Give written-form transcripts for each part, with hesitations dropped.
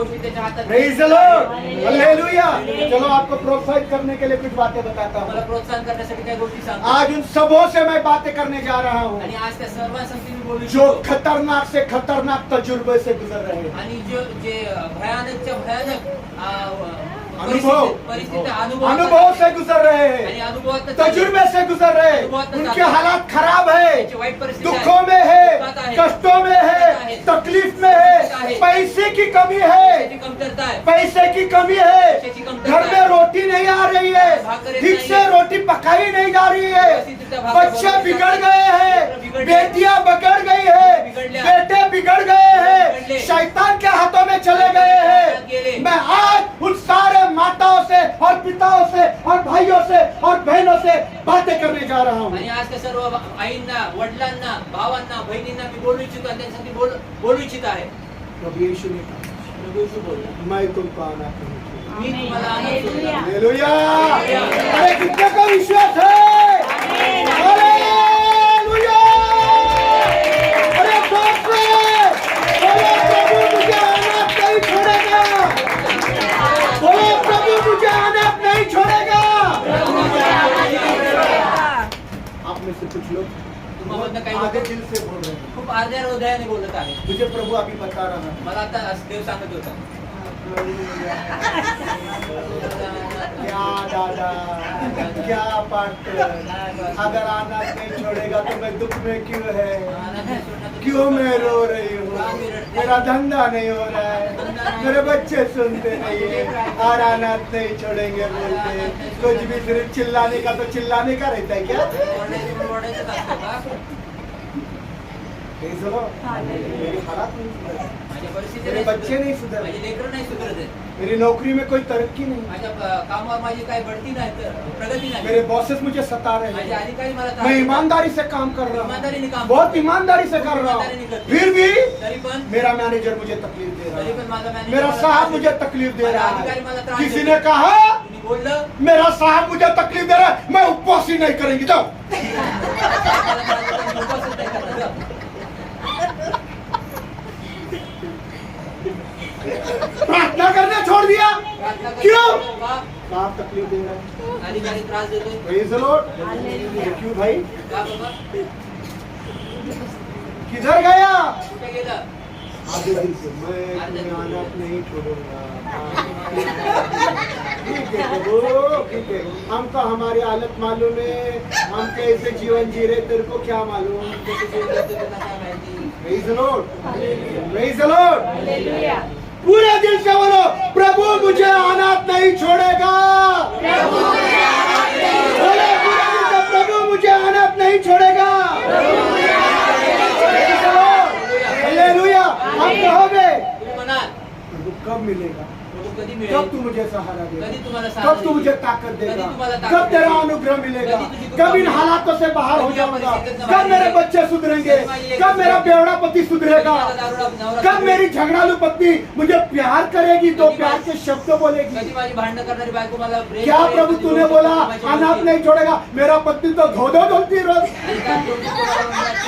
गोष्टी त्याच्या हातात Praise the Lord. हालेलुया. चलो आपको प्रोत्साहित करने के लिए कुछ बातें बताता मला हूँ. प्रोत्साहन करण्यासाठी काही गोष्टी सांगतो. आज उन सबों से मैं बातें करने जा रहा हूँ आणि आज त्या सर्वांसाठी मी बोलू जो इच्छितो. खतरनाक से खतरनाक तजुर्बे से गुजर रहे हैं. आणि जे भयानकच्या भयानक अनुभव अनुभव से गुजर रहे आणि हैं, अनुभवात तजुर्बे से गुजर रहे हैं. उनके हालात खराब है, त्याची वाईट परिस्थिती आहे. दुखों में है, दुःखात आहे. कष्टों में है, तकलीफ में है, पैसे की कमी है, त्याची कमतरता आहे. पैसे की कमी है, पैशाची कमतरता घर में रोटी नहीं आ रही है, ठीक से रोटी पकाई नहीं जा रही है, बच्चे बिगड़ गए हैं, बेटियां बिगड़ गई है, बेटे बिगड़ गए हैं, शैतान के हाथों में चले गए हैं. मैं आज उन सारे माताओं से और पिताओं से और भाइयों से और बहनों से बातें करने जा रहा हूँ. आणि आज त्या सर्व आईंना, वडिलांना, भावांना, बहिणींना मी बोलू इच्छितो आणि त्यांच्यासाठी बोलू इच्छित आहे. प्रभु यीशु ने कहा, प्रभू येशू बोलला, मैं तुमको आना करूँगा. मी तुम्हाला आनंद देईन. हालेलुया. अरे कितने का विश्वास है? हालेलुया. अरे बाप रे, बोलो प्रभु मुझे अनाथ नहीं छोड़ेगा. बोलो प्रभु मुझे अनाथ नहीं छोड़ेगा. आप में से कुछ लोग तुम्हामधनं काही आधे लोक दिल से बोल रहे हैं. खूप अर्ध्या हृदयाने बोलत आहे. मुझे प्रभु अभी बता रहा है. मला आता देव सांगत होता, क्या दादा, क्या पार्टनर, अगर अनाथ नहीं छोड़ेगा तो मैं दुख में क्यों है, क्यों मैं रो रही हूँ, मेरा धंधा नहीं हो रहा है, मेरे बच्चे सुनते नहीं है, और अनाथ नहीं छोड़ेंगे बोलते. कुछ भी सिर्फ चिल्लाने का तो चिल्लाने का रहता है क्या? ओरडायचं असतं का? Praise the Lord. मेरी हालात नहीं सुधर रही. माझ्या परिस्थिती मेरे नाही बच्चे सुधरत. नहीं सुधर माझे रहे. लेकरं नाही सुधरत आहेत. मेरी नौकरी में कोई तरक्की नहीं. माझ्या कामावर माझी काही बढती नाही, तर प्रगती नाही. मेरे बॉसेस मुझे सता रहे माझे हैं. अधिकारी मला त्रास मैं देतात. ईमानदारी से काम कर रहा ईमानदारीने हूँ, काम बहुत करतो. ईमानदारी से कर रहा ईमानदारीने हूँ, करतो. फिर भी तरी पण मेरा मैनेजर मुझे तकलीफ दे रहा तरी है. पण माझा मॅनेजर मेरा मला साहब त्रास मुझे देतो. तकलीफ दे माझा रहा अधिकारी मला है. त्रास किसी देतो. ने कहा तुम्ही बोललं, मेरा साहब मुझे तकलीफ दे रहा है, मैं उपवास ही नहीं करेंगी. जाओ. मला त्रास देतो, मी उपवासच नाही करणार. जा. प्रार्थना करना छोड़ दिया. प्रार्थना कर. क्यों? का? साहब तकलीफ दे रहा है. अधिकारी त्रास देतोय. Praise the Lord. क्यों भाई? का बाबा? किधर गया? कुठे गेला? आधे दिल से मैं तुम्हें अनाथ नहीं छोड़ूंगा. ठीक है प्रभु, ठीक है. हमको हमारी हालत मालूम है, हम कैसे जीवन जी रहे, तेरे को क्या मालूम. Praise the Lord. Praise the Lord. पूरे दिल से बोलो, प्रभु मुझे अनाथ नहीं छोड़ेगा. बोलो पूरे दिल से, प्रभु मुझे अनाथ नहीं छोड़ेगा. Praise the Lord. हालेलुया. आप कहोगे तुम्ही म्हणाल, प्रभु कब मिलेगा, प्रभु कधी मिळेल? कब तू मुझे सहारा कधी देगा, तुम्हाला सहारा कब तू मुझे देईल? ताकद देगा, कधी तुम्हाला ताकद कब तेरा देईल? अनुग्रह मिलेगा, कधी तुझी कब इन कृपा हालातों से बाहर हो कधी जाऊंगा, या परिस्थितीतनं कब बाहेर मेरे येईल? बच्चे सुधरेंगे, कब मेरा बेवड़ा पति सुधरेगा, कब मेरी झगड़ालू पत्नी मुझे प्यार करेगी, तो प्यार के शब्द बोलेगी. कधी माझी भांडण करणारी बायको मला प्रेम क्या करेल, प्रभु कधी तूने लोकं बोला माझी अनाथ मुलगी- नहीं छोड़ेगा. मेरा पत्नी तो धो धो धोती रोज, आणि त्या दोन्ही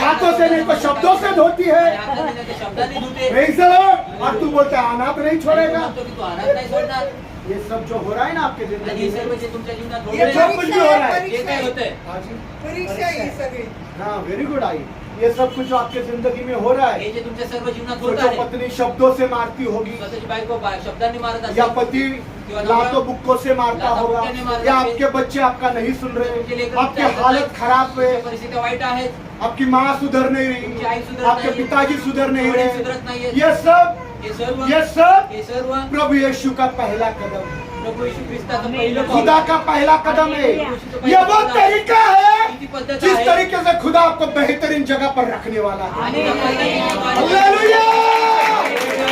हाथों से नहीं तो शब्दों से धोती है. हाताने नाही तर शब्दाने धुते. Praise the Lord. और तू बोलता है अनाथ नहीं आणि तू छोड़ेगा. म्हणतो की तू अनाथ नाही सोडणार. ये सब जो हो रहा है ना आपके आणि जिंदगी हे में, सर्व जे तुमच्या जीवनात ये होतंय, सब कुछ भी हो रहा है. जे काय होतंय, हाँ जी. परीक्षा ही सगळी. हाँ, वेरी गुड आई. ये सब कुछ आपके जिंदगी में हो रहा है. हे जे तुमच्या सर्व जीवनात तो होत जो आहे, पत्नी शब्दों से मारती होगी, स्वतःची बायको शब्दांनी मारत या असेल, पति लातों बुक्कों से मारता होगा, या आपके बच्चे आपका नहीं सुन रहे, आपकी हालत खराब है, परिस्थिती वाईट आहेत, आपकी माँ सुधर नहीं तुमची आई रही, सुधरत आपके नाहीये, पिताजी सुधर नहीं वडील रहे. सुधरत नाहीयेत. ये सब हे सर्व प्रभु यीशु का पहला कदम है. प्रभू येशू ख्रिस्ताचं पहिलं पाऊल. खुदा का पहला कदम है. ये वो तरीका है किती पद्धत जिस आहे. तरीके से खुदा आपको बेहतरीन जगह पर रखने वाला है. आणि त्या पद्धतीने हालेलुया.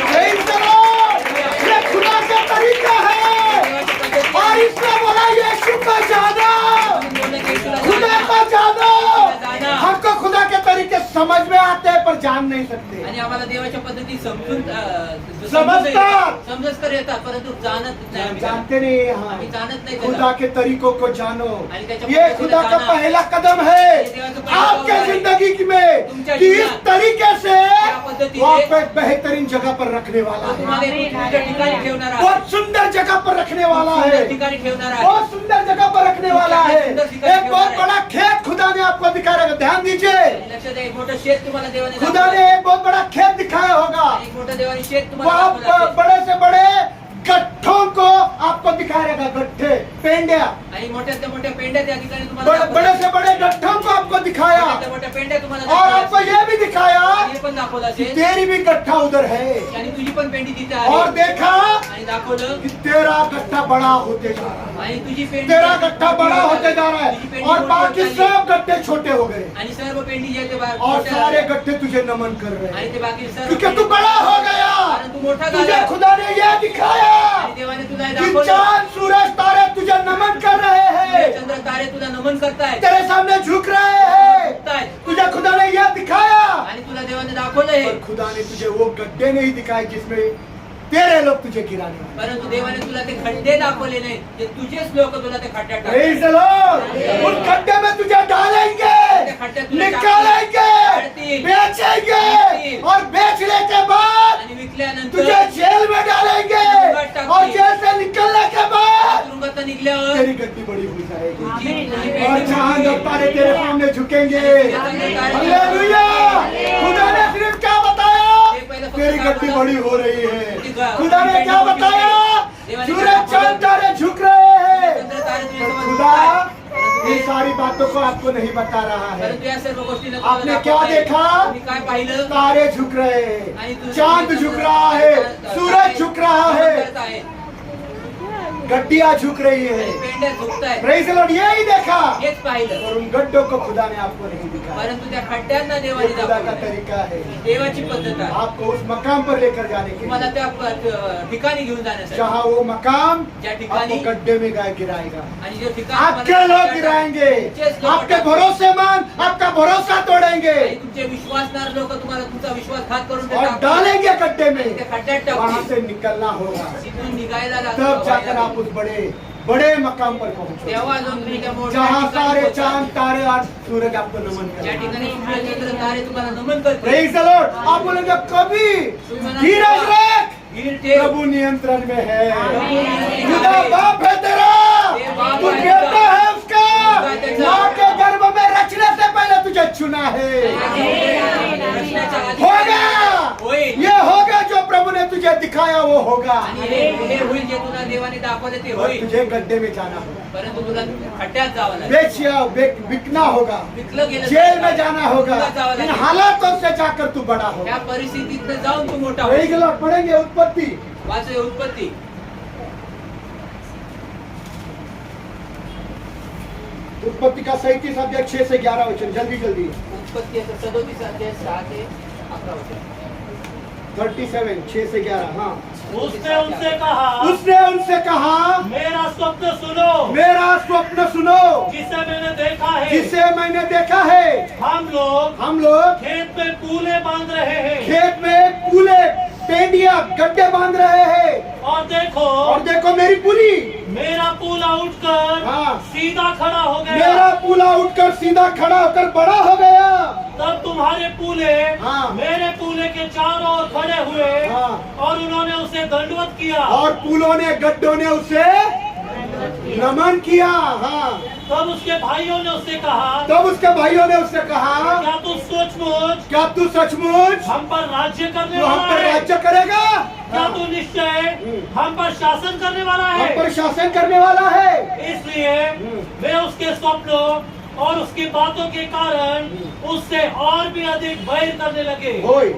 Praise the Lord. ये खुदा का तरीका है. और इसने बोला यीशु का जाना, खुदा का जाना. हमको खुदा के तरीके समझ में आते हैं पर जान नहीं सकते। आणि आम्हाला देवाच्या पद्धती समजून समजतात। समजत तर येतात परंतु जाणत नाही आम्ही त्याला. जानते नहीं हाँ आम्ही जाणत नाही खुदा त्याला. के तरीकों को जानो, आणि त्याच्या ये पद्धतीला खुदा का जाणा. पहला कदम है हे देवाचं पहिलं आपके पाऊल आहे. जिंदगी में तुमच्या कि इस जीवनात तरीके से या पद्धतीने वो आपको एक बेहतरीन जगह पर रखने वाला तो है, तुम्हाला एक उत्कृष्ट ठिकाणी ठेवणार आहे. बहुत सुंदर जगह पर रखने वाला सुंदर है, ठिकाणी ठेवणार आहे. बहुत सुंदर जगह पर रखने वाला है। सुंदर ठिकाणी एक बहुत ठेवणार बड़ा खेत खुदा ने आपको दिखाया होगा, ध्यान दीजिए। लक्षात द्या, एक मोठं शेत तुम्हाला देवाने खुदा दाखवलं. ने एक बहुत बड़ा खेत दिखाया होगा, एक मोठं देवाने शेत तुम्हाला वहाँ दाखवलं असेल. बड़े से बड़े गट्ठों को आपको दिखाएगा, गट्ठे पेंडिया, आणि मोठ्यातल्या मोठ्या पेंड्या त्या ठिकाणी तुम्हाला दाखवल्या. बड़े से बड़े गट्ठों को आपको दिखाया मोठ्यातल्या मोठ्या पेंड्या तुम्हाला और दाखवल्या आपको असेल. ये भी दिखाया हे पण दाखवलं कि असेल तेरी भी गट्ठा उधर है आणि तुझी पण पेंडी तिथे और आहे देखा आणि दाखवलं कि तेरा गट्ठा बड़ा होते जा रहा है, आणि तुझी पेंडी तेरा गट्ठा बड़ा होते जा रहा तुझी है पेंडी और मोठी बाकी होत चालली. सब गट्ठे छोटे हो गए आणि सर्व पेंडी जे ते बाहेर और मोठ्या सारे झाल्या. गट्ठे तुझे नमन कर रहे आणि हैं ते बाकी सर्व क्योंकि पेंडी- तू बड़ा हो गया। कारण तू मोठा तुझे झाला खुदा ने ये दिखाया आणि देवाने तुला हे कि दाखवलं चांद सूरज तारे तुझे नमन कर रहे हैं, चंद्र तारे तुला नमन करतायत तेरे सामने झुक रहे हैं। झुकतायत. तुझे खुदा ने यह दिखाया आणि तुला देवाने दाखवलं हे पर खुदा ने तुझे वो गड्ढे नहीं दिखाए जिसमें तेरे लोग तुझे गिराने वाले। परंतु देवाने तुला ते खड्डे दाखवले नाही जे तुझेच लोक तुला ते खड्ड्यात Praise टाकतात. the Lord. उस गड्ढे में तुझे डालेंगे, त्या खड्ड्यात तुला निकालेंगे, टाकतील. बेचेंगे और बेचने के बाद आणि विकल्यानंतर तुझे जेल में डालेंगे और जेल से निकलने के बाद तुरुंगात निघल्यावर तेरी गड्डी बड़ी हो जाएगी तुझी और चांद और तारे तेरे सामने झुकेंगे। हालेलुया। खुदा ने सिर्फ क्या बताया? तेरी गड्डी बड़ी हो रही है। खुदा ने क्या बताया? सूरज चांद तारे झुक रहे हैं। चंद्र तारे तुझ्या समोर खुदा झुकतायत. ये सारी बातों को आपको नहीं बता रहा है। परंतु या सर्व गोष्टी आपने क्या देखा? तुम्ही काय पाहिलं तारे झुक रहे हैं, चांद झुक रहा है, सूरज झुक रहा है, गड्डियां झुक रही है। पेंड्या झुकतायत. Praise the Lord. यही देखा हेच पाहिलं और उन गड्ढों को खुदा ने आपको नहीं दिखाया। परंतु त्या खड्ड्यांना ये देवाने खुदा का दाखवलं. तरीका है देवाची पद्धत आहे आपको उस मकाम पर लेकर जाने के तुम्हाला लिए त्या ठिकाणी घेऊन जाण्यासाठी जहाँ वो मकाम ज्या ठिकाणी आपको गड्ढे में गाय गिराएगा। आणि जे ठिकाण आपके लोग गिराएंगे, आपके भरोसेमंद आपका भरोसा तोड़ेंगे तुमचे विश्वासणारे लोक तुम्हाला तुमचा विश्वासघात करून ते और टाकतात. डालेंगे गड्ढे में। ते खड्ड्यात वहां टाकतील. से निकलना होगा, तिथून निघायला तब जाकर आप लागतं. उस बड़े बड़े मकाम पर पहुंचो तेव्हा जाऊन तुम्ही त्या मोठ्या जहाँ ठिकाणी सारे पोहोचाल. चांद तारे और सूरज आपको नमन ज्या करेंगे। ठिकाणी सूर्य, चंद्र, तारे तुम्हाला नमन करतील. Praise the Lord. आप बोलेंगे कभी धीरज रख, धीर ठेव. प्रभु नियंत्रण में है। आमीन. खुदा बाप है तेरा, तू बेटा है उसका, माँ के गर्भ में रचने से पहले तुझे चुना है। होगा, होईल. ये होगा जो प्रभु ने तुझे दिखाया वो होगा। आणि हे होईल जे तुला देवाने दाखवले ते और होईल. तुझे गड्ढे में जाना होगा, परंतु तुला खड्ड्यात जावं लागेल. बेचिया बिकना होगा, विकलं गेलं जेल में जाना होगा। तुला जावं इन लागेल. हालातों से जाकर तू बड़ा त्या होगा। परिस्थितीत जाऊन तू मोठा प्रेज़ द होईल. लॉर्ड। पढ़ेंगे उत्पत्ति वाचे उत्पत्ती उत्पत्ति का 37 अध्याय 6 से 11 वचन, जल्दी जल्दी। उत्पत्ती 37 अध्याय 6 ते 11 वचन. 37 6 से 11। हाँ, उसने उनसे कहा, उसने उनसे कहा मेरा स्वप्न सुनो, मेरा स्वप्न सुनो जिसे मैंने देखा है। जिसे मैंने देखा है। हम लोग खेत खेत में पूले बांध रहे हैं में पूले पेंडिया गड्ढे बांध रहे हैं और और देखो मेरी पुली, मेरा पूला उठकर हाँ। सीधा खड़ा हो गया। मेरा पुला उठकर सीधा खड़ा होकर बड़ा हो गया। तब तुम्हारे पूले हाँ। मेरे पूले के चारों ओर खड़े हुए हाँ। और उन्होंने उसे दंडवत किया। और पुलों ने गड्ढों ने उसे नमन किया। हाँ, तब उसके भाइयों ने उससे कहा, तब उसके भाइयों ने उससे कहा क्या तू सचमुच क्या तू सचमुच हम पर राज्य करने तू हम वाला पर है? राज्य करेगा? क्या तू निश्चय हम पर शासन करने वाला हम है? पर शासन करने वाला है। इसलिए वे उसके स्वप्नों और उसकी बातों के कारण उससे और भी अधिक बैर करने लगे। होय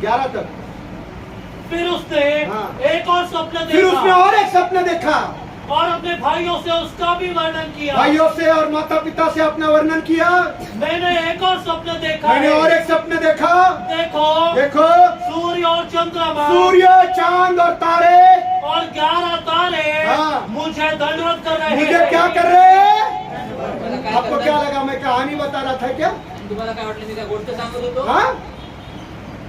11 तक। फिर उसने हाँ। एक और स्वप्न फिर उसने देखा और एक सपना देखा, और अपने भाइयों से उसका भी वर्णन किया। भाइयों से और माता पिता से अपना वर्णन किया। मैंने एक और स्वप्न देखा मैंने है। और एक सपने देखा, देखो देखो सूर्य और चंद्रमा सूर्य चांद और तारे और 11 तारे हाँ। मुझे दंडवत कर रहे मुझे हैं। क्या कर रहे हैं? आपको क्या लगा मैं कहानी बता रहा था क्या? तुम्हाला काय वाटलं मी काय गोष्ट सांगत होतो हाँ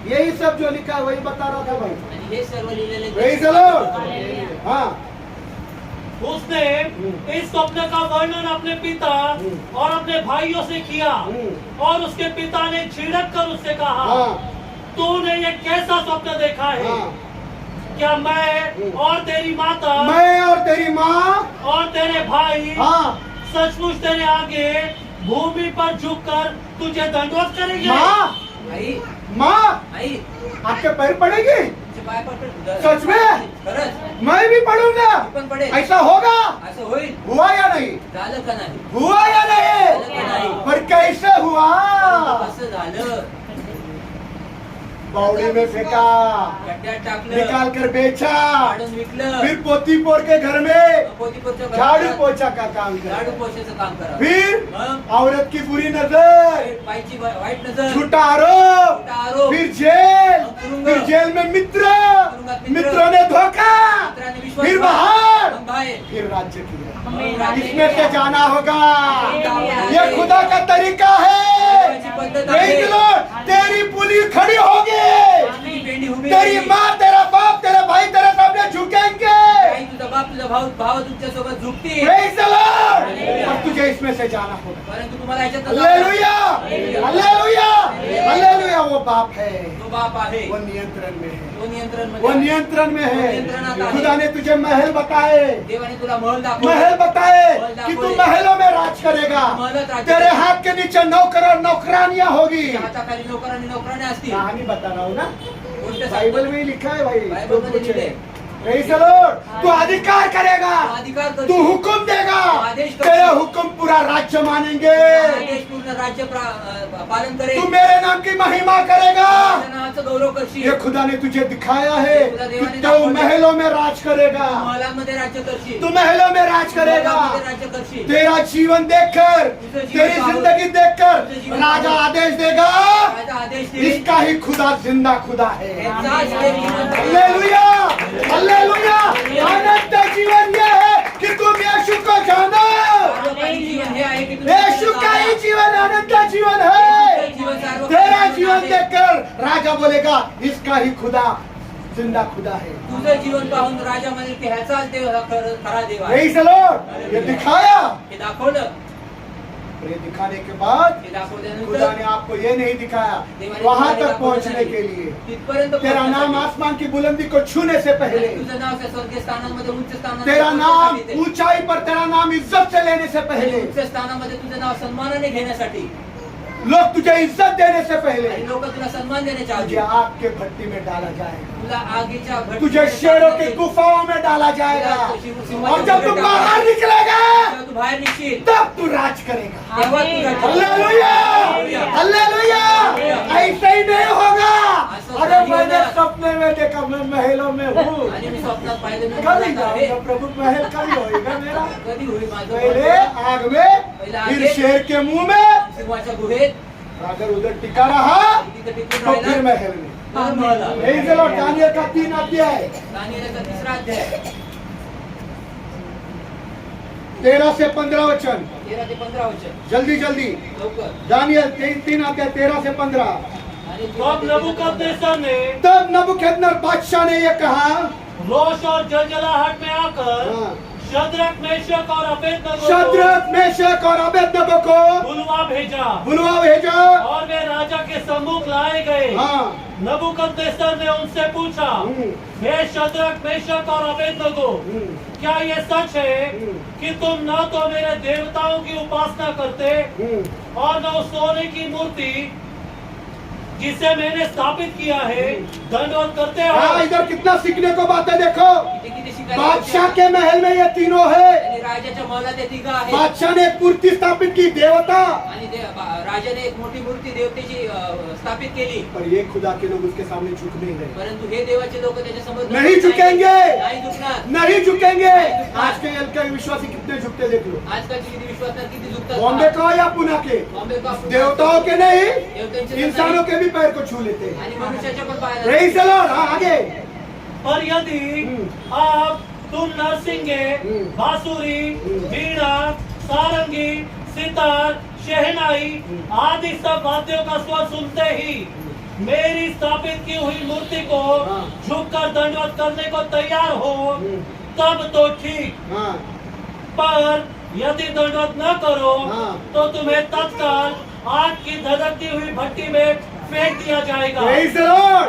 यही सब जो लिखा है वही बता रहा था भाई। आणि हे सर्व लिहिलेले Praise the Lord। हाँ उसने इस स्वप्न का वर्णन अपने पिता और अपने भाइयों से किया और उसके पिता ने झिड़क कर उससे कहा, हाँ तूने ये कैसा स्वप्न देखा है? हाँ क्या मैं और तेरी माता मैं और तेरी माँ और तेरे भाई हाँ सचमुच तेरे आगे भूमि पर झुककर तुझे दंडवत करेंगे? माँ आई माँ आई आपके पैर पड़ेगी? तुमचे पाय पडतील. सच में? खरंच मैं भी पढ़ूंगा। मी पण पडेल ऐसा होगा? असं होईल हुआ या नहीं? झालं का नाही हुआ या नहीं? पर कैसे हुआ? असं झालं बावड़ी में फेंका, गड्ड्यात टाकलं निकाल कर बेचा, काढून विकलं फिर पोती पोर के घर में पोतीपोतच्या झाड़ू घरात पोछा का काम झाडू कर, पोछायचं काम करा फिर मग औरत की बुरी नजर, बाईची वाईट नजर झूठा आरोप, खोटा आरोप फिर जेल, तुरुंग, फिर जेल में मित्र, तुरुंगात मित्र, मित्रों ने धोखा, मित्राने विश्वास फिर ठेवला, बाहर, मग बाहेर फिर राज्य किया। मग राज्य इसमें से जाना होगा। आमेन। ये खुदा का तरीका है। देवाची पद्धत Praise आहे the Lord। तेरी पुली खड़ी होगी, तुझी पेंडी उभी तेरी राहिली. माँ तेरा बाप तेरे भाई तेरे सामने झुकेंगे। आई तुझा बाप तुझा भाव तुमच्या सोबत झुकतील Praise the Lord। और तुझे इसमें से जाना होगा। परंतु तुम्हाला याच्यात हालेलुया, हालेलुया, हालेलुया। वो बाप है, तो बाप आहे वो नियंत्रण में है, तो नियंत्रण वो नियंत्रण में नियंत्रणात है। आहे. खुदा ने तुझे महल बताए, देवाने तुला महल दाखवला महल बताए कि तू महलों में राज करेगा। महलात राज्य तेरे करेगा. हाथ के नीचे नौकर और नौकरानियां होगी। हाताखाली नोकर आणि नोकराने असतील कहानी बता रहा हूँ ना, गोष्ट सांगतो. बाइबल में ही लिखा है भाई। बाइबल तो में कुछ लिखा है। है. Praise the Lord। तू अधिकार करेगा, तू अधिकार करशील. तू हुक्म देगा, आदेश करशील. तेरे हुक्म पूरा राज्य मानेंगे। देश पूर्ण राज्य पालन करेल तू मेरे नाम की महिमा करेगा। माझ्या नावाचं गौरव करशील ये खुदा ने तुझे दिखाया है खुदा कि देवाने तू दाखवलं. महलों में राज करेगा, महलांमध्ये राज्य करशील तू महलों में राज करेगा। महलांमध्ये राज्य करशील तेरा जीवन देखकर, तुझं जीवन तेरी पाहून, जिंदगी देखकर तुझं जीवन राजा पाहून, आदेश देगा, माझा आदेश देईल इसका ही खुदा जिंदा खुदा है। याचाच हे जीवन हालेलुया, हालेलुया। अनंत जीवन ये है कि तुम यीशु को जानो। सार्वकालिक जीवन हे आहे की तुम्ही यीशु का ही जीवन अनंत जीवन है। जीवन सार्वकालिक तेरा जीवन आहे. देखकर राजा बोलेगा इसका ही खुदा जिंदा खुदा है। तुझं जीवन पाहून राजा म्हणेल की ह्याचाच देव हा खरा देव आहे Praise the Lord। ये दिखाया, हे दाखवलं ये दिखाने के बाद हे खुदा दाखवल्यानंतर ने आपको ये नहीं दिखाया देवाने वहां तुला तक दाखवलं पहुंचने नाही. के लिए तिथपर्यंत तेरा नाम पोहोचण्यासाठी. आसमान की बुलंदी को छूने से पहले, तुझं नाव त्या स्वर्गीय स्थानांमध्ये उच्च स्थानांमध्ये तेरा नाम पोहोचण्यासाठी ते. ऊंचाई पर, तेरा नाम इज्जत से लेने से पहले, उच्च स्थानामध्ये तुझं नाव सन्मानाने घेण्यासाठी लोग तुझे इज्जत देने से पहले आणि लोक तुला सन्मान देण्याच्या आधी तुझे आग के भट्टी में डाला जाएगा, तुला आगीच्या भट्टीमध्ये तुझे शेरों की टाकण्यात गुफाओं में डाला जाएगा। और जब तू बाहर निकलेगा जेव्हा तू बाहेर निघशील तब तू राज करेगा। तेव्हा तू राज्य हालेलुया, हालेलुया। ऐसे ही नहीं होगा। अरे मैंने सपने में देखा, मैं महलों में हूँ, आणि मी स्वप्नात पाहिलं मी कभी मनात आहे. जाऊंगा प्रभु, महल कभी होएगा मेरा? कधी होईल माझं पहले महल? आग में, फिर शेर के मुंह में, सिंहाच्या गुहेत अगर उधर टिका रहा तिथे टिकून तो फिर राहिला महल में। तर महल आला. यही चलो दानियल का 3 अध्याय दानिएलचा 3रा अध्याय 13 से 15 वचन, 13 ते 15 वचन जल्दी जल्दी। लवकर दानियल 3 अध्याय 13 से 15। आणि तब नबूकदनेस्सर ने तब नबूकदनेस्सर बादशाह ने ये कहा, रोष और जलजलाहट में आकर हाँ, शद्रक मेशक और अबेदनगो शद्रक मेशक और अबेदनगो को बुलवा भेजा बुलवा भेजा। और वे राजा के सम्मुख लाए गए। हाँ, नबूकदनेस्सर ने उनसे पूछा, हे शद्रक मेशक और अबेदनगो, क्या ये सच है कि तुम न तो मेरे देवताओं की उपासना करते और न उस सोने की मूर्ति जिसे मैंने स्थापित किया है दंडवत करते हाँ, हो? इधर कितना सीखने को बात है देखो। किती किती शिकायला बादशाह लागलं. के महल में ये तीनों है। आणि राजाच्या महलात हे तिघं आहेत बादशाह ने एक मूर्ति स्थापित की, देवता, आणि राजाने एक मोठी मूर्ती देवतेची स्थापित केली पर ये खुदा के लोग उसके सामने झुक नहीं रहे, परंतु हे देवाचे लोक त्याच्या समोर नहीं झुकेंगे, नाही झुकणार. नहीं झुकेंगे। आज के एलके विश्वासी कितने झुकते देख लो, आजकालचे किती विश्वासणार किती झुकतात बॉम्बे का या पुणे के, बॉम्बे का देवताओं के नहीं, देवतांचे तर इंसानों नाही. के भी पैर को छू लेते हैं। आणि मनुष्याच्या पण पायाला Praise the Lord। हाँ, आगे। पर यदि आप तुम नरसिंगे, बांसुरी, वीणा, सारंगी, सितार, शहनाई आदि सब वाद्यों का स्वर सुनते ही मेरी स्थापित की हुई मूर्ति को हाँ। झुककर दंडवत करने को तैयार हो तब तो ठीक, हाँ, पर यदि दंडवत न करो हाँ। तो तुम्हें तत्काल आग की धधकती हुई भट्टी में फेंक दिया जाएगा। Praise the Lord।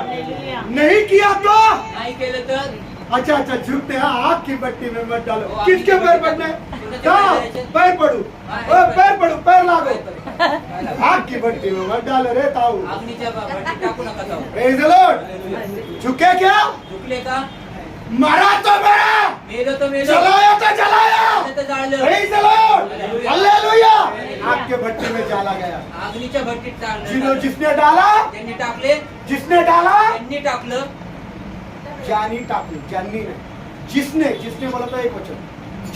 नहीं किया तो नाही केलं तर अच्छा अच्छा झुकते हैं आग की भट्टी में मत डालो। वो किसके आग की पैर भट्टी पड़ने? में- कहाँ? पैर पड़ू। हाँ, ओ, पैर पड़ू, पैर लागो। काय लागो? आग की भट्टी में मत डालो रे ताऊ। अग्नीच्या भट्टीत टाकू नका जाऊ. Praise the Lord। झुके क्या? झुकले का? मरा तो मरा, मेलो तो मेलो. जलाया तो जलाया। जाळलं तर जाळलं. Praise the Lord। हालेलुया। आग के भट्टी में डाला गया। अग्नीच्या भट्टीत टाकलं. जिसने डाला, त्यांनी टाकले, जिसने डाला, त्यांनी टाकलं. ज्यानी टाकली, ज्यांनी नहीं, जिसने बोला तो एक वचन,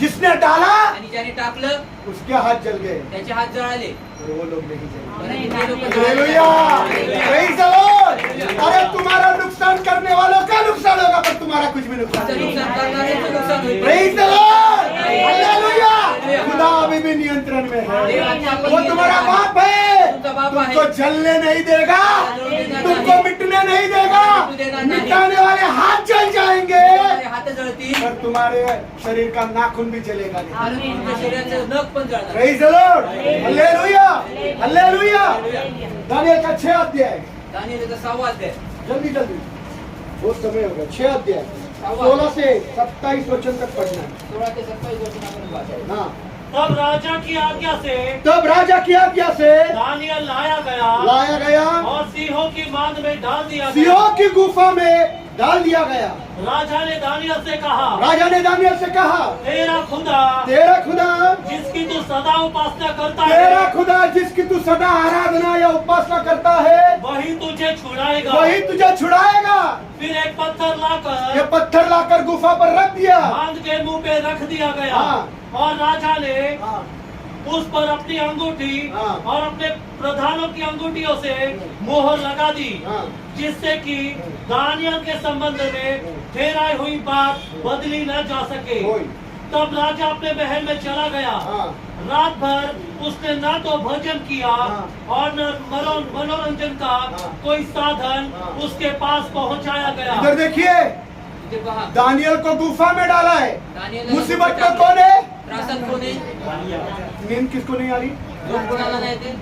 जिसने डाला आणि ज्याने टाकलं उसके हाथ जल गए त्याचे हात जळाले. और वो लोग नहीं जले। परंतु ते लोक हालेलुया। Praise the Lord। अरे तुम्हारा नुकसान करने वालों का नुकसान होगा पर तुम्हारा कुछ भी नुकसान तुमचं नहीं होगा। नुकसान करणाऱ्याचं नुकसान होईल. Praise the Lord। हालेलुया। खुदा अभी भी नियंत्रण में है। वो तुम्हारा बाप है, तुमको जलने नहीं देगा, तुमको मिटने नहीं देगा। मिटाने वाले हाथ जल जाएंगे तुम्हारे हात जळतील पर तुम्हारे शरीर का नाखून भी जलेगा नहीं। आणि तुमच्या शरीराचं नख पण जळणार. Praise the Lord। Hallelujah. Hallelujah. Daniel का 6 अध्याय, दानिएलचा 6वा अध्याय. जल्दी जल्दी, बहुत समय हो गया। 6 अध्याय 16 से 27 वचन तक पढ़ना है। 16 ते 27 वचन आपण वाचायचं. हाँ। तब राजा की आज्ञा से तब राजा की आज्ञा से दानियल लाया गया लाया गया और सिंहों की मांद में डाल दिया गया। सिंहों की गुफा में डाल दिया गया। राजा ने दानियल से कहा, राजा ने दानियल से कहा, तेरा खुदा तेरा खुदा, जिसकी तू सदा उपासना करता तेरा है, खुदा जिसकी तू सदा आराधना या उपासना करता है, वही तुझे छुड़ाएगा। वही तुझे छुड़ाएगा। फिर एक पत्थर ये लाकर पत्थर लाकर गुफा पर रख दिया। बांध के मुंह पे रख दिया गया हाँ। और राजा ने हाँ, उस पर अपनी अंगूठी हाँ। और अपने प्रधानों की अंगूठियों से मोहर लगा दी, हाँ। जिससे कि दानियल के संबंध में ठहराई हुई बात बदली न जा सके। कोई। तब राजा अपने महल में चला गया। हाँ। रात भर उसने न तो भोजन किया हाँ। और न मनोरंजन का हाँ। कोई साधन हाँ। उसके पास पहुंचाया गया। इधर देखिए, इथे पहा. दानियल को गुफा में डाला है। दानिएलला मुसीबत गुफेत में कौन है? त्रासात कोण आहे? नींद किसको नहीं आ रही? झोप कोणाला नाही येते?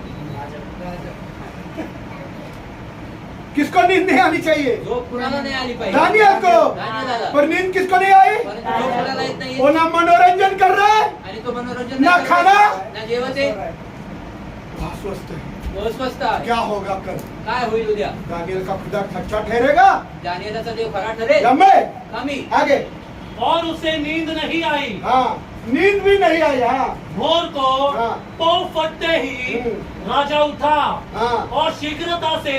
किसको नींद नहीं आनी चाहिए? झोप कुणाला नाही आली पाहिजे. दानियल को। दानिएलला. पर नींद किसको नहीं आई? परंतु झोप कोणाला येत नाही. वो ना मनोरंजन कर रहा है, आणि तो मनोरंजन ना नाही करत. खाना. ना जेवण आहे. अस्वस्थ है। तो अस्वस्थ आहे. क्या होगा कल? काय होईल उद्या? दानियल का खुदा सच्चा ठहरेगा दानिएलचा देव खरा ठरेल या मैं? कमी. आगे। और उसे नींद नहीं आई। हाँ, नींद भी नहीं आई। हाँ, भोर को हाँ। पौ फटते ही राजा उठा हाँ, और शीघ्रता से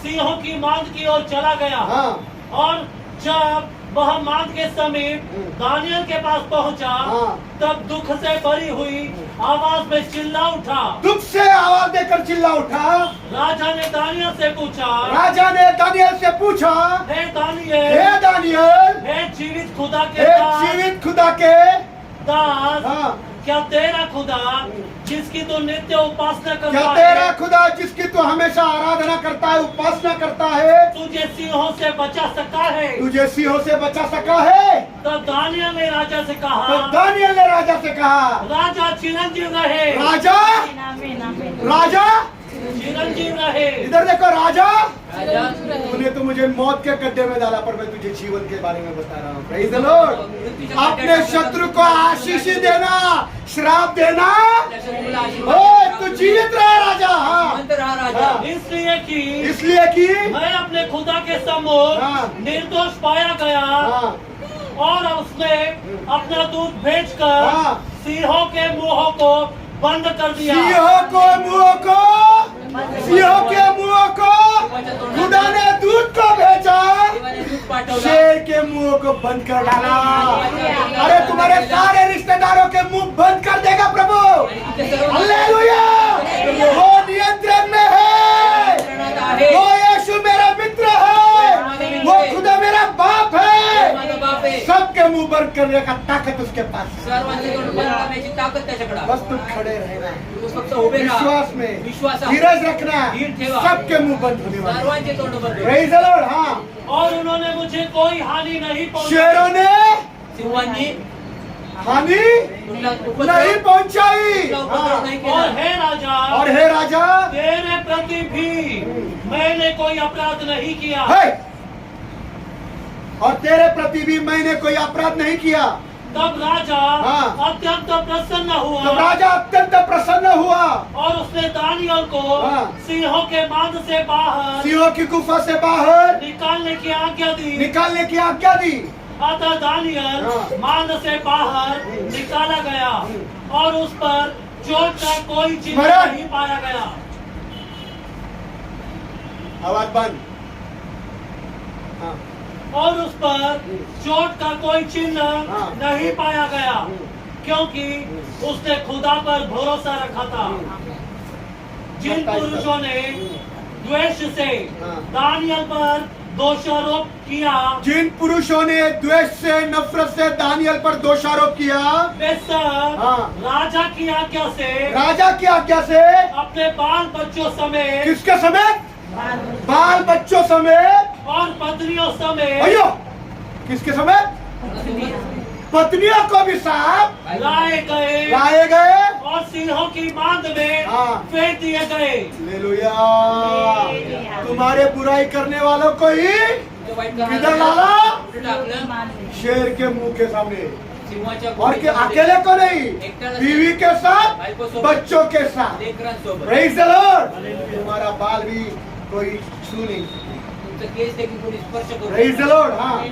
सिंहों की मांद की ओर चला गया। हाँ, और जब वह मांद के समीप दानियल के पास पहुंचा, हाँ। तब दुख से भरी हुई आवाज में चिल्ला उठा। दुख से आवाज देकर चिल्ला उठा। राजा ने दानियल से पूछा, राजा ने दानियल से पूछा, हे दानियल, हे दानियल, हे जीवित खुदा के हे दास, जीवित खुदा के दास, हाँ, क्या तेरा खुदा जिसकी तू नित्य उपासना क्या करता तेरा है, खुदा जिसकी तू हमेशा आराधना करता है, उपासना करता है, तुझे सिंहों से बचा सकता है? तुझे सिंहों से बचा सका है? तब दानियल ने राजा से तो कहा, दानियल ने राजा से कहा, राजा चिरंजीव रहे, राजा, राजा, चिरंजीव रहे। इधर देखो राजा, राजा तूने तो मुझे मौत के गड्ढे में डाला पर मैं तुझे जीवन के बारे में बता रहा हूँ। Praise the Lord। अपने शत्रु को आशीष देना, श्राप देना। शत्रूला ओ, आशीर्वाद तू जीवित रहा राजा। हाँ, जिवंत रहा राजा. हाँ। इसलिए कि मैं अपने खुदा के सम्मुख हाँ। निर्दोष पाया गया हाँ, और उसने अपना दूध भेजकर हाँ। सिंहों के मुंहों को बंद कर दिया। सिंहों के मुंहों को खुदा ने दूध को भेजा, देवाने दूध पाठवलं. शेर के मुंह को बंद कर डाला। अरे तुम्हारे सारे रिश्तेदारों के मुंह बंद कर देगा प्रभु। आणि तिथे सर्व हालेलुया। वो नियंत्रण में है, नियंत्रणात आहे. वो यीशु मेरा मित्र है, वो खुदा मेरा बाप है। माझा बाप आहे. सबके मुंह पर बंद करने का ताकत उसके पास है। सर्वांचे तोंड बंद करण्याची ताकद त्याच्याकडे आहे. बस तुम खड़े रहना, तू फक्त उभे राहा. विश्वास में विश्वासात धीरज रखना, धीर ठेवा. सबके मुंह बंद होने वाले। सर्वांचे तोंड बंद होईल. Praise the Lord. हाँ, और उन्होंने मुझे कोई हानि नहीं पहुंचाई। शेरों ने सिंहांनी हानि तुला नहीं उपद्रव पहुंचाई। तुला उपद्रव हाँ, नाही और केला. हे राजा, और हे राजा, तेरे प्रति भी मैंने कोई अपराध नहीं किया। है, और तेरे प्रति भी मैंने कोई अपराध नहीं किया। तब राजा हाँ। अत्यंत प्रसन्न तो हुआ राजा अत्यंत प्रसन्न हुआ और उसने दानियल को हाँ। सिंहों के बांध से बाहर सिंहों की गुफा से बाहर निकालने की आज्ञा दी। निकालने की आज्ञा दी। अतः दानियल हाँ। बांध से बाहर निकाला गया और उस पर चोट का कोई चिन्ह स्मरण। नहीं पाया गया। आवाज बंद। हाँ, और उस पर चोट का कोई चिन्ह हाँ। नहीं पाया गया, क्योंकि उसने खुदा पर भरोसा रखा था। जिन पुरुषों ने द्वेष से हाँ। दानियल पर दोषारोप किया, जिन पुरुषों ने द्वेष से नफरत से दानियल पर दोषारोप किया, वे सब हाँ। राजा की आज्ञा से राजा की आज्ञा से अपने बाल बच्चों समेत किसके समेत? बाल बच्चों समेत और पत्नियों समेत अयो किसके समेत? पत्नियों को भी साथ लाए गए लाए गए। और सिंहों की बांध में हाँ। फेंक दिए गए। हालेलुया। तुम्हारे बुराई करने वालों को ही तुझं वाईट किधर करणाऱ्याला लाला? कुठे टाकलं? शेर के मुंह के सामने। सिंहाच्या और के गुफेमध्ये. अकेले को नहीं, एकट्याला बीवी के साथ, बायकोसोबत, बच्चों के साथ। लेकरांसोबत. Praise the Lord. तुम्हारा बाल भी कोई छू नहीं। तुमचं केस देखील कोणी स्पर्श करू प्रेज द नका. लॉर्ड। हाँ,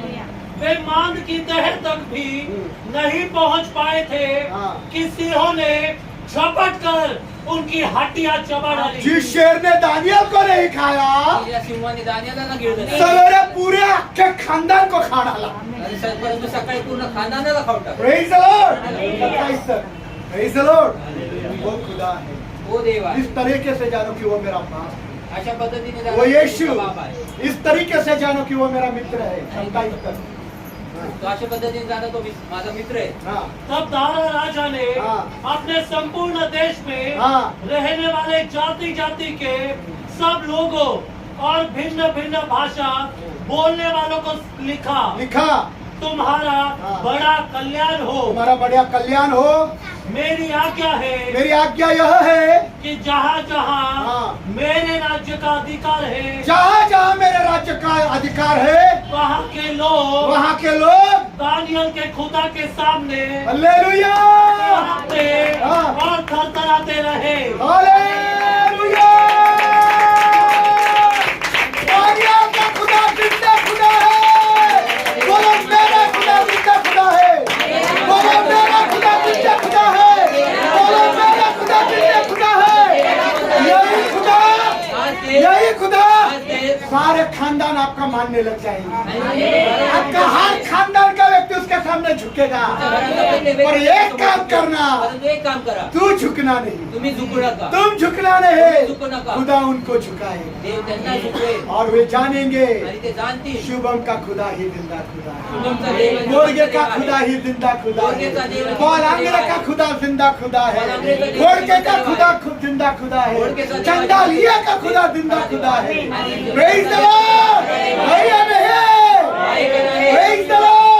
वे बांध की तह तक भी नहीं पहुंच पाए थे हाँ। कि सिंहों ने झपट कर उनकी हड्डियां चबा डाली। जिस शेर ने दानियल को नहीं खाया, या सिंहाने दानियाला गिळलं नाही. सवेरे पूरे अख्खे खानदान को खा डाला। आणि परंतु सकाळी पूर्ण खानदानाला खाऊ टाकलं. Praise the Lord. Praise the Lord. वो खुदा है। ओ देवा, इस तरीके से जानो कि वो मेरा बाप है। अशा पद्धतीने वो जाणा यीशु। तुमचा बाप आहे. इस तरीके से जानो कि वो मेरा मित्र है। 27 तो अशा पद्धतीने जाणा तो माझा मित्र आहे. हाँ, तब दारा राजा ने हाँ। अपने संपूर्ण देश में हाँ। रहने वाले जाति जाति के सब लोगों और भिन्न भिन्न भाषा बोलने वालों को लिखा, लिखा तुम्हारा हाँ। बड़ा कल्याण हो। तुम्हारा बढ़िया कल्याण हो। मेरी आज्ञा है मेरी आज्ञा यह है कि जहाँ जहाँ हाँ। मेरे राज्य का अधिकार है, जहाँ जहाँ मेरे राज्य का अधिकार है, वहाँ के लोग वहाँ के लोग दानियल के खुदा के सामने हालेलुया आते हाँ। और थरथराते रहे। हालेलुया। दानियल का खुदा जिंदा खुदा है। बोलो मेरा खुदा जिंदा खुदा है। बोलो मेरा खुदा जिंदा खुदा है। बोलो मेरा खुदा जिंदा खुदा है। यही खुदा, आज ते- यही खुदा आज ते- सारे खानदान आपका मानने लग जाएंगे। आणि आपका हर खानदान का व्यक्ति उसके सामने झुकेगा। पर एक काम करना, परंतु एक काम करा, तू झुकना नहीं। तुम्ही झुकू नका. तुम झुकना नहीं, झुकू नका. खुदा उनको झुकाए देव त्यांना झुकवेल और वे जानेंगे आणि ते जाणतील शुभम का खुदा ही जिंदा खुदा है। शुभमचा देव आहे. गोरगे का खुदा ही जिंदा खुदा है। गोरगेचा देव आहे. बॉलांगरे का खुदा जिंदा खुदा है। बॉलांगरेचा देव गोरगे का जिंदा खुदा है. जिंदा खुदा है। गोरगेचा देव चंदालिया का खुदा जिंदा खुदा है। आणि- प्रेज द लॉर्ड। भैया नहीं, प्रेज द लॉर्ड।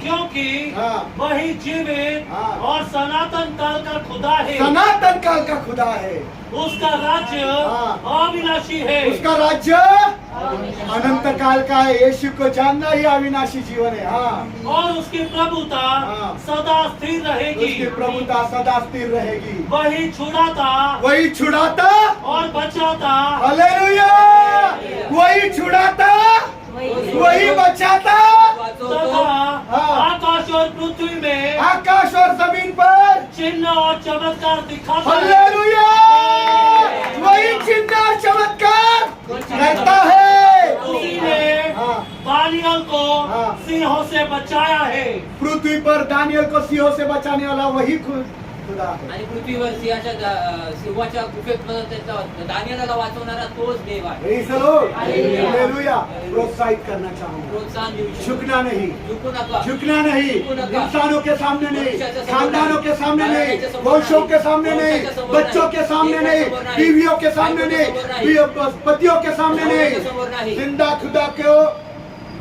क्योंकि हाँ। वही जीवित हाँ। और सनातन काल का खुदा है। सनातन काल का खुदा है। उसका राज्य हाँ। अविनाशी है। उसका राज्य अनंत काल का है। यीशु को जानना ही अविनाशी जीवन है। हाँ, और उसकी प्रभुता हाँ। सदा स्थिर रहेगी। उसकी प्रभुता सदा स्थिर रहेगी। वही छुड़ाता वही छुड़ाता, और बचाता हालेलुया, वही छुड़ाता, वही बचाता। तथा हाँ। आकाश और पृथ्वी में आकाश और जमीन पर चिन्ह और चमत्कार दिखाता है। हालेलुया, वही चिन्ह और चमत्कार करता है। उसी ने हाँ। दानियल को हाँ। सिंहों से बचाया है। पृथ्वी पर दानियल को सिंहों से बचाने वाला वही खुदा है। आणि पृथ्वीवर सिंहाच्या गुफेतमधून त्याचा दानियेलाला वाचवणारा तोच देव आहे. Praise the Lord. Hallelujah. Hallelujah. प्रोत्साहित करना चाहूंगा, प्रोत्साहन देऊ शकतो. झुकना नहीं, झुकू नका. झुकना नहीं, झुकू नका. इंसानों के सामने नहीं, मनुष्याच्या समोर खानदानों के सामने नाही, नहीं, घराण्याच्या समोर वंशों नाही, के सामने नहीं, वंशाच्या समोर बच्चों के सामने नाही, नहीं, लेकराच्या समोर नाही, बीवियों के सामने बायकोच्या समोर नाही, नहीं, पतियों के सामने नवऱ्याच्या समोर नहीं, नाही. जिंदा खुदा को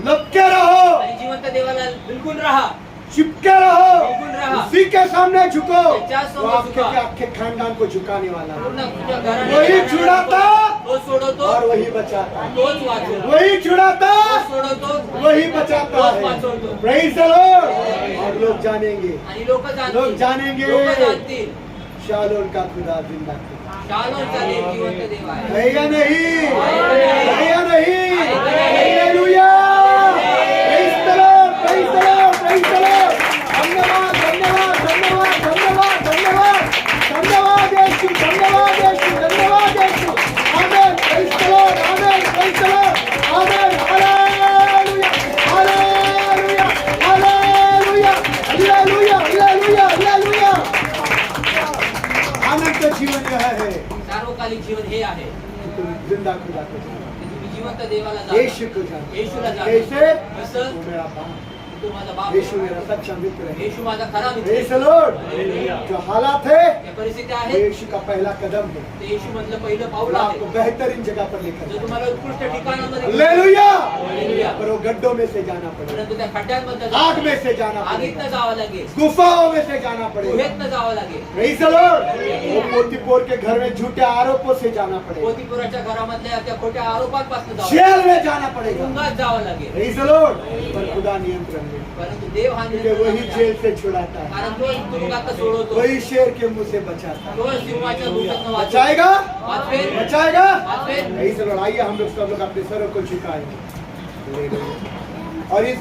लपके रहो, आणि जिवंत देवाला बिलकुल राहा. चिपके रहो, बिल्कुल रहा. उसी के सामने झुको, त्याच्या वो समोर आपके झुका. के आपके खानदान को झुकाने वाला है, पूर्ण तुझ्या घराण्याला वही घराण्याला छुड़ाता तो सोडवतो, और वही बचाता, तोच वाचवतो. वही छुड़ाता तो सोडवतो, वही बचाता तोच है. वाचवतो. Praise the Lord. और लोग जानेंगे, आणि लोक लोग जानेंगे. लोक जाणतील शालोन का खुदा जिंदा खुदा शालोनचा देव जिवंत देव आहे. है या नहीं, है. है या नहीं. है. Hallelujah. Praise the Lord, praise the Lord, praise the Lord. धन्यवाद, धन्यवाद, धन्यवाद, धन्यवाद, धन्यवाद, धन्यवाद यीशु, धन्यवाद यीशु, धन्यवाद Yeshu. Amen. Praise the Lord, amen. Praise the Lord, amen. Hallelujah, hallelujah, hallelujah, hallelujah, hallelujah, hallelujah. अनंत जीवन यह है सार्वकालिक जीवन हे आहे कि तुम जिंदा खुदा को जानो, की तुम्ही जिवंत देवाला जाणा. यीशु को जानो. येशूला जाणा. कैसे? कसं? वो मेरा बाप, तो माझा बाप यीशु मेरा सच्चा मित्र है. येशू माझा खरा मित्र Praise आहे. the Lord. हालेलुया. जो हालात है या परिस्थिती वो आहे यीशु का पहला कदम है, ते येशू मधलं पहिलं पाऊल वो आहे आपको बेहतरीन जगह पर लेकर जो जाए. तुम्हाला उत्कृष्ट ठिकाणामध्ये हालेलुया. हालेलुया. पर वो गड्ढों में से जाना पड़ेगा, परंतु त्या खड्ड्यांमध्ये आग में से जाना आगीतनं पड़ेगा, जावं लागेल, गुफाओं में से जाना पड़ेगा. गुहेतनं जावं लागेल, Praise the Lord. वो पोतीपोर के घर में झूठे आरोपों से जाना पड़ेगा, पोतीपुराच्या घरामधल्या त्या खोट्या आरोपांपासून जावं जेल में जाना पड़ेगा. तुरुंगात जावं लागेल. Praise the Lord. पर खुदा नियंत्रण में, परंतु देव हा क्योंकि वही नियंत्रणात जेल आहे. से छुड़ाता है, कारण तो तुरुंगात सोडवतो, वही शेर के मुंह से बचाता है. तो सिंहाच्या गुफेतनं वाचवेल. बचाएगा, वाचवेल. बचाएगा. वाचवेल. Praise the Lord. आइए हम लोग सब लोग अपने सरों को झुकाएं और इस